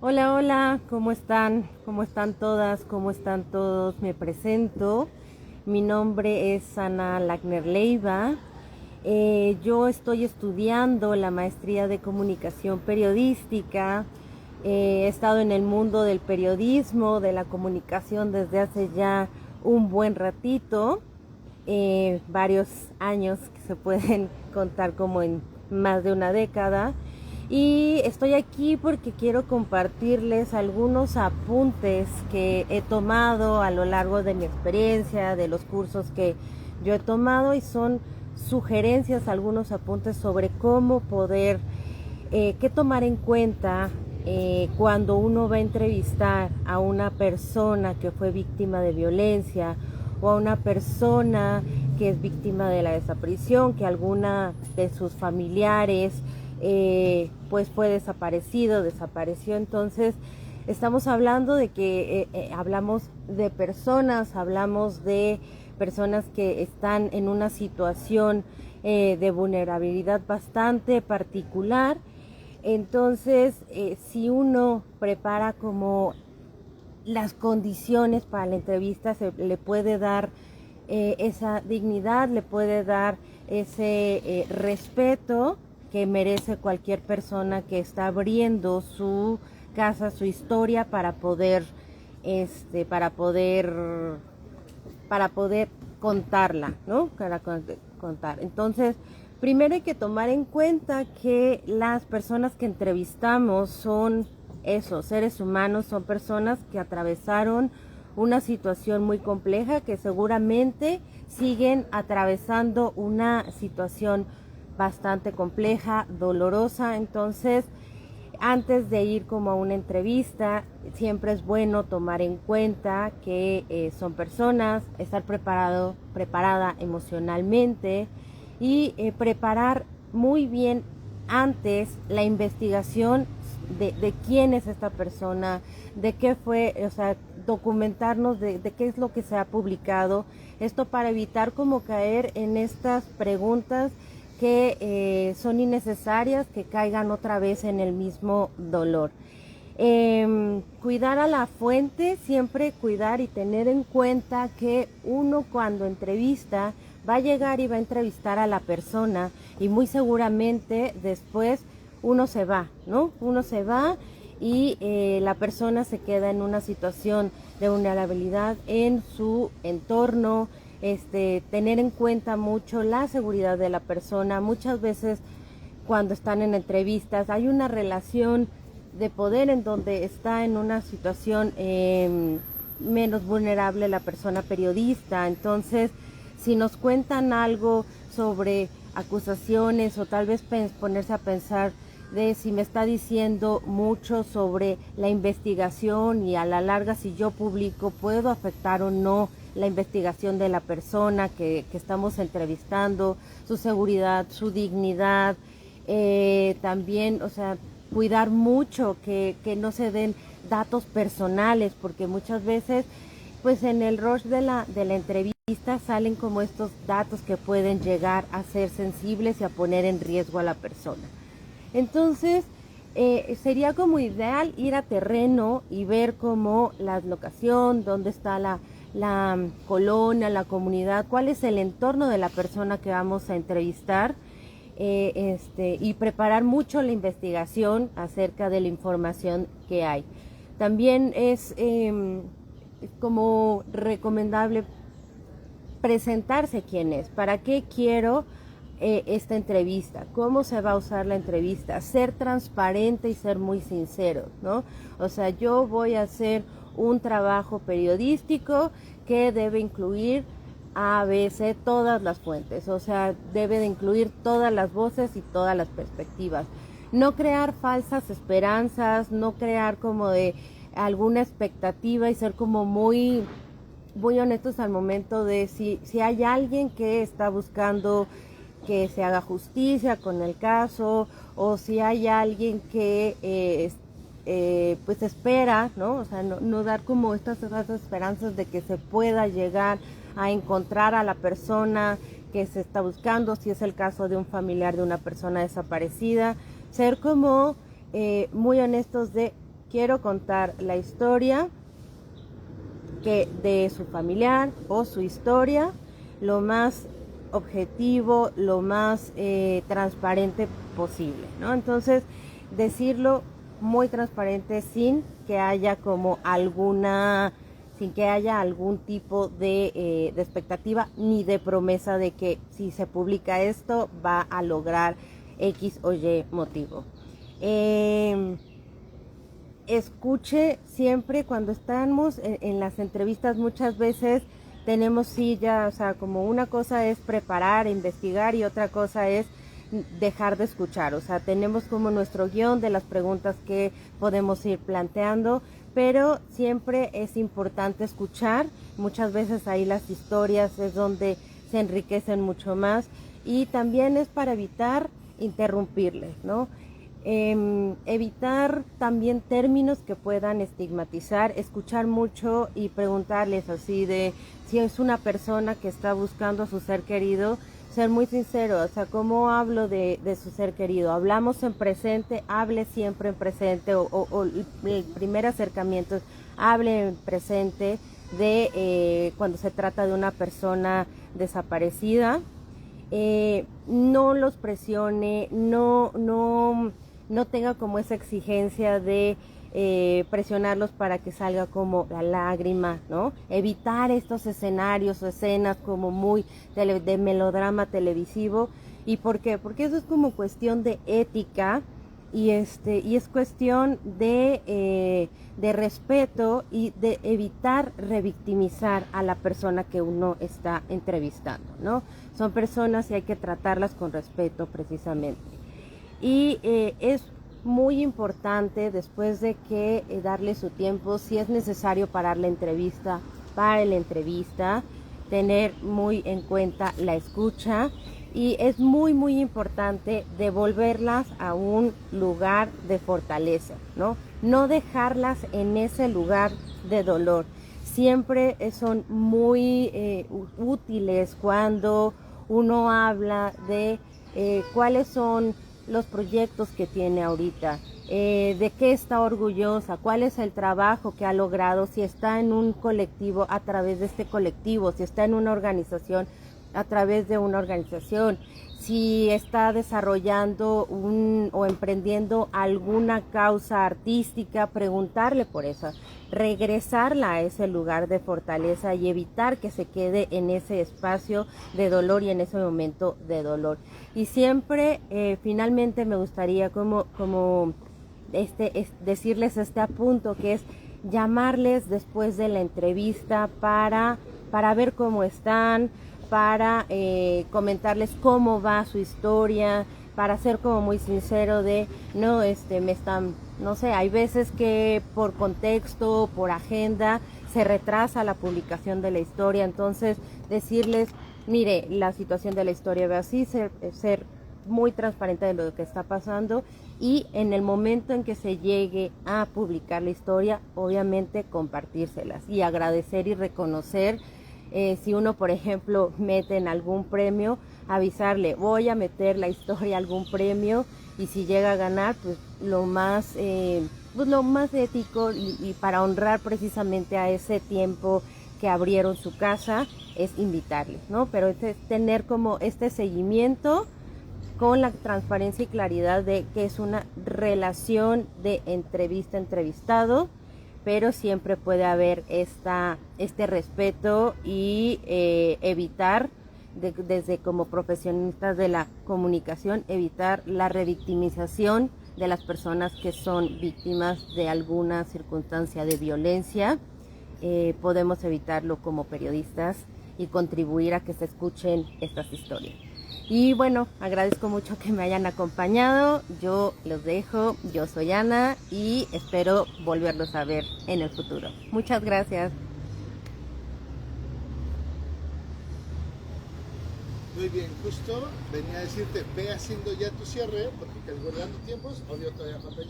Hola, hola, ¿cómo están? ¿Cómo están todas? ¿Cómo están todos? Me presento. Mi nombre es Ana Lagner Leiva. Yo estoy estudiando la maestría de comunicación periodística. He estado en el mundo del periodismo, de la comunicación desde hace ya un buen ratito, varios años que se pueden contar como en más de una década. Y estoy aquí porque quiero compartirles algunos apuntes que he tomado a lo largo de mi experiencia, de los cursos que yo he tomado, y son sugerencias, algunos apuntes sobre cómo poder, qué tomar en cuenta cuando uno va a entrevistar a una persona que fue víctima de violencia o a una persona que es víctima de la desaparición, que alguna de sus familiares pues fue desapareció. Entonces estamos hablando de que hablamos de personas que están en una situación de vulnerabilidad bastante particular. Entonces, si uno prepara como las condiciones para la entrevista, se le puede dar esa dignidad, le puede dar ese respeto que merece cualquier persona que está abriendo su casa, su historia para poder, este, para poder, para poder contarla, ¿no? Para contar. Entonces, primero hay que tomar en cuenta que las personas que entrevistamos son esos seres humanos, son personas que atravesaron una situación muy compleja, que seguramente siguen atravesando una situación bastante compleja, dolorosa. Entonces, antes de ir como a una entrevista, siempre es bueno tomar en cuenta que son personas, estar preparada emocionalmente y preparar muy bien antes la investigación de quién es esta persona, de qué fue, o sea, documentarnos de qué es lo que se ha publicado. Esto para evitar como caer en estas preguntas que son innecesarias, que caigan otra vez en el mismo dolor. Cuidar a la fuente, siempre cuidar y tener en cuenta que uno cuando entrevista va a llegar y va a entrevistar a la persona, y muy seguramente después uno se va, ¿no? Uno se va y la persona se queda en una situación de vulnerabilidad en su entorno. Tener en cuenta mucho la seguridad de la persona. Muchas veces cuando están en entrevistas hay una relación de poder en donde está en una situación menos vulnerable la persona periodista. Entonces, si nos cuentan algo sobre acusaciones, o tal vez ponerse a pensar de si me está diciendo mucho sobre la investigación, y a la larga si yo publico puedo afectar o no la investigación de la persona que estamos entrevistando, su seguridad, su dignidad. También, o sea, cuidar mucho que no se den datos personales, porque muchas veces pues en el rush de la entrevista salen como estos datos que pueden llegar a ser sensibles y a poner en riesgo a la persona. Entonces, sería como ideal ir a terreno y ver como la locación, dónde está la colonia, la comunidad, cuál es el entorno de la persona que vamos a entrevistar, y preparar mucho la investigación acerca de la información que hay. También es como recomendable presentarse quién es, para qué quiero esta entrevista, cómo se va a usar la entrevista, ser transparente y ser muy sincero, ¿no? O sea, yo voy a hacer un trabajo periodístico que debe incluir A, B, C, todas las fuentes, o sea, debe de incluir todas las voces y todas las perspectivas. No crear falsas esperanzas, no crear como de alguna expectativa, y ser como muy honestos al momento de si hay alguien que está buscando que se haga justicia con el caso, o si hay alguien que pues espera, ¿no? O sea, no dar como estas esperanzas de que se pueda llegar a encontrar a la persona que se está buscando, si es el caso de un familiar de una persona desaparecida. Ser como muy honestos de quiero contar la historia de su familiar o su historia lo más objetivo, lo más transparente posible, ¿no? Entonces, decirlo muy transparente sin que haya algún tipo de expectativa ni de promesa de que si se publica esto va a lograr X o Y motivo. Escuche siempre cuando estamos en las entrevistas, muchas veces tenemos o sea, como una cosa es preparar, investigar y otra cosa es dejar de escuchar. O sea, tenemos como nuestro guión de las preguntas que podemos ir planteando, pero siempre es importante escuchar. Muchas veces ahí las historias es donde se enriquecen mucho más y también es para evitar interrumpirles, ¿no? Evitar también términos que puedan estigmatizar, escuchar mucho y preguntarles así de si es una persona que está buscando a su ser querido, ser muy sincero, o sea, ¿cómo hablo de su ser querido? ¿Hablamos en presente? Hable siempre en presente, o el primer acercamiento es hable en presente de cuando se trata de una persona desaparecida. No los presione, no tenga como esa exigencia de presionarlos para que salga como la lágrima, ¿no? Evitar estos escenarios o escenas como muy de melodrama televisivo. ¿Y por qué? Porque eso es como cuestión de ética y es cuestión de respeto y de evitar revictimizar a la persona que uno está entrevistando, ¿no? Son personas y hay que tratarlas con respeto precisamente. Y es muy importante después de que darle su tiempo, si es necesario parar la entrevista, para la entrevista, tener muy en cuenta la escucha y es muy importante devolverlas a un lugar de fortaleza, ¿no? No dejarlas en ese lugar de dolor. Siempre son muy útiles cuando uno habla de cuáles son los proyectos que tiene ahorita, de qué está orgullosa, cuál es el trabajo que ha logrado, si está en un colectivo, a través de este colectivo, si está en una organización, a través de una organización, si está desarrollando o emprendiendo alguna causa artística, preguntarle por eso, regresarla a ese lugar de fortaleza y evitar que se quede en ese espacio de dolor y en ese momento de dolor. Y siempre, finalmente me gustaría decirles este apunto, que es llamarles después de la entrevista para ver cómo están, para comentarles cómo va su historia, para ser como muy sincero de, no sé, hay veces que por contexto, por agenda, se retrasa la publicación de la historia, entonces decirles, mire, la situación de la historia ve así, ser muy transparente de lo que está pasando y en el momento en que se llegue a publicar la historia, obviamente compartírselas y agradecer y reconocer. Si uno, por ejemplo, mete en algún premio, avisarle, voy a meter la historia a algún premio y si llega a ganar, pues lo más ético y para honrar precisamente a ese tiempo que abrieron su casa es invitarles, ¿no? Pero es tener como este seguimiento con la transparencia y claridad de que es una relación de entrevista-entrevistado, pero siempre puede haber este respeto y evitar, desde como profesionistas de la comunicación, evitar la revictimización de las personas que son víctimas de alguna circunstancia de violencia. Podemos evitarlo como periodistas y contribuir a que se escuchen estas historias. Y bueno, agradezco mucho que me hayan acompañado. Yo los dejo, yo soy Ana y espero volverlos a ver en el futuro. Muchas gracias. Muy bien, justo venía a decirte, ve haciendo ya tu cierre, porque calculando tiempos, obvio todavía falta lleno.